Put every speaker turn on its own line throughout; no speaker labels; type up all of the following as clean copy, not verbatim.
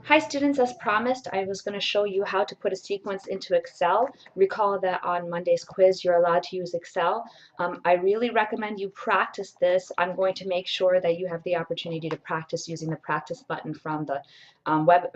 Hi students, as promised, I was going to show you how to put a sequence into Excel. Recall that on Monday's quiz you're allowed to use Excel. I really recommend you practice this. I'm going to make sure that you have the opportunity to practice using the practice button from the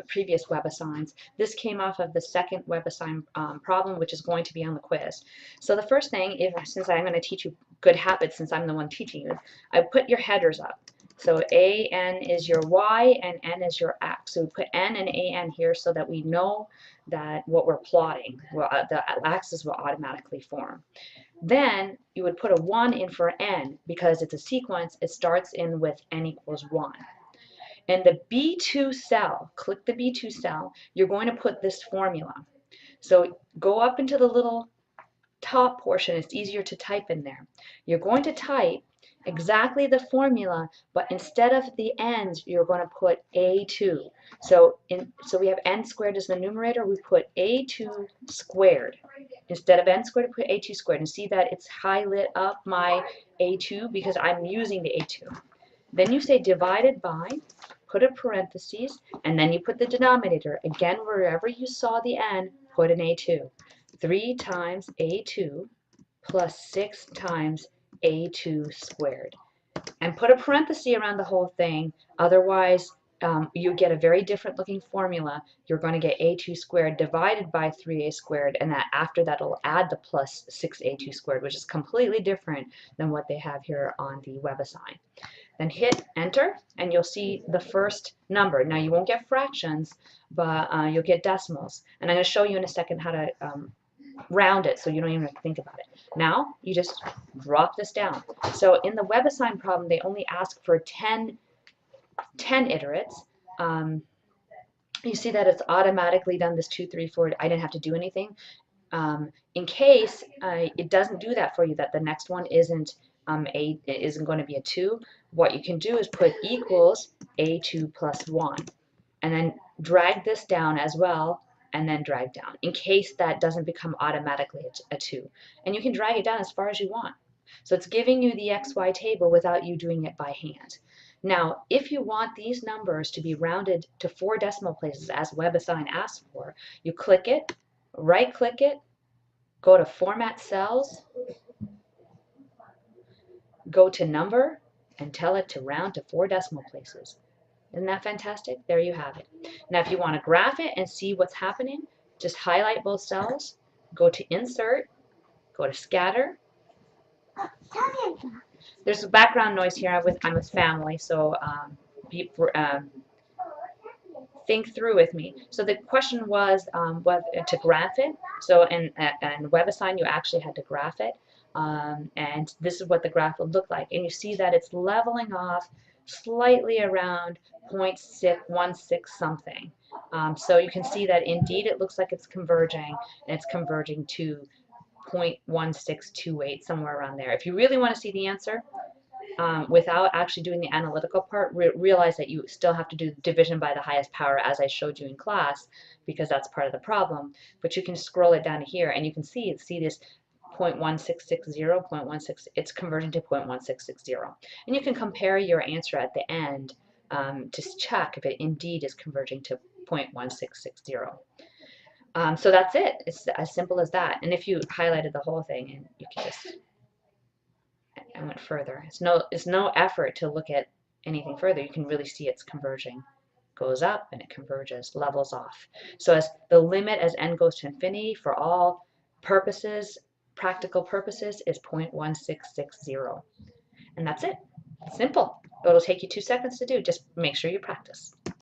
previous WebAssigns. This came off of the second WebAssign problem, which is going to be on the quiz. So the first thing, since I'm going to teach you good habits, since I'm the one teaching you, I put your headers up. So AN is your Y and N is your X. So we put N and AN here so that we know that what we're plotting, the axis will automatically form. Then you would put a 1 in for N because it's a sequence. It starts in with N equals 1. In the B2 cell, click the B2 cell, you're going to put this formula. So go up into the little top portion. It's easier to type in there. You're going to type exactly the formula, but instead of the n's, you're going to put A2. So we have n squared as the numerator. We put A2 squared. Instead of n squared, we put A2 squared. And see that it's highlighted up my A2 because I'm using the A2. Then you say divided by, put a parentheses, and then you put the denominator. Again, wherever you saw the n, put an A2. 3 times A2 plus 6 times A2 squared. And put a parenthesis around the whole thing, otherwise you get a very different looking formula. You're going to get A2 squared divided by 3A squared, and that after that it'll add the plus 6A2 squared, which is completely different than what they have here on the WebAssign. Then hit enter and you'll see the first number. Now you won't get fractions, but you'll get decimals. And I'm going to show you in a second how to round it so you don't even have to think about it. Now you just drop this down. So in the WebAssign problem, they only ask for 10 iterates. You see that it's automatically done this 2, 3, 4. I didn't have to do anything. In case it doesn't do that for you, that the next one isn't going to be a 2, what you can do is put equals A2 plus 1, and then drag this down as well, and then drag down, in case that doesn't become automatically a 2. And you can drag it down as far as you want. So it's giving you the XY table without you doing it by hand. Now, if you want these numbers to be rounded to 4 decimal places, as WebAssign asks for, you click it, right-click it, go to Format Cells, go to Number, and tell it to round to 4 decimal places. Isn't that fantastic? There you have it. Now if you want to graph it and see what's happening, just highlight both cells, go to Insert, go to Scatter. There's a background noise here. I'm with family, so think through with me. So the question was whether to graph it. So in WebAssign you actually had to graph it. And this is what the graph would look like. And you see that it's leveling off slightly around 0.616 something. So you can see that indeed it looks like it's converging, and it's converging to 0.1628, somewhere around there. If you really want to see the answer without actually doing the analytical part, realize that you still have to do division by the highest power as I showed you in class, because that's part of the problem. But you can scroll it down here and you can see this 0.1660, 0.16, it's converting to 0.1660. And you can compare your answer at the end to check if it indeed is converging to 0.1660. So that's it. It's as simple as that. And if you highlighted the whole thing, and you can just, I went further. It's no effort to look at anything further. You can really see it's converging. Goes up and it converges, levels off. So as the limit as n goes to infinity for all purposes, practical purposes, is 0.1660. And that's it. Simple. It'll take you 2 seconds to do. Just make sure you practice.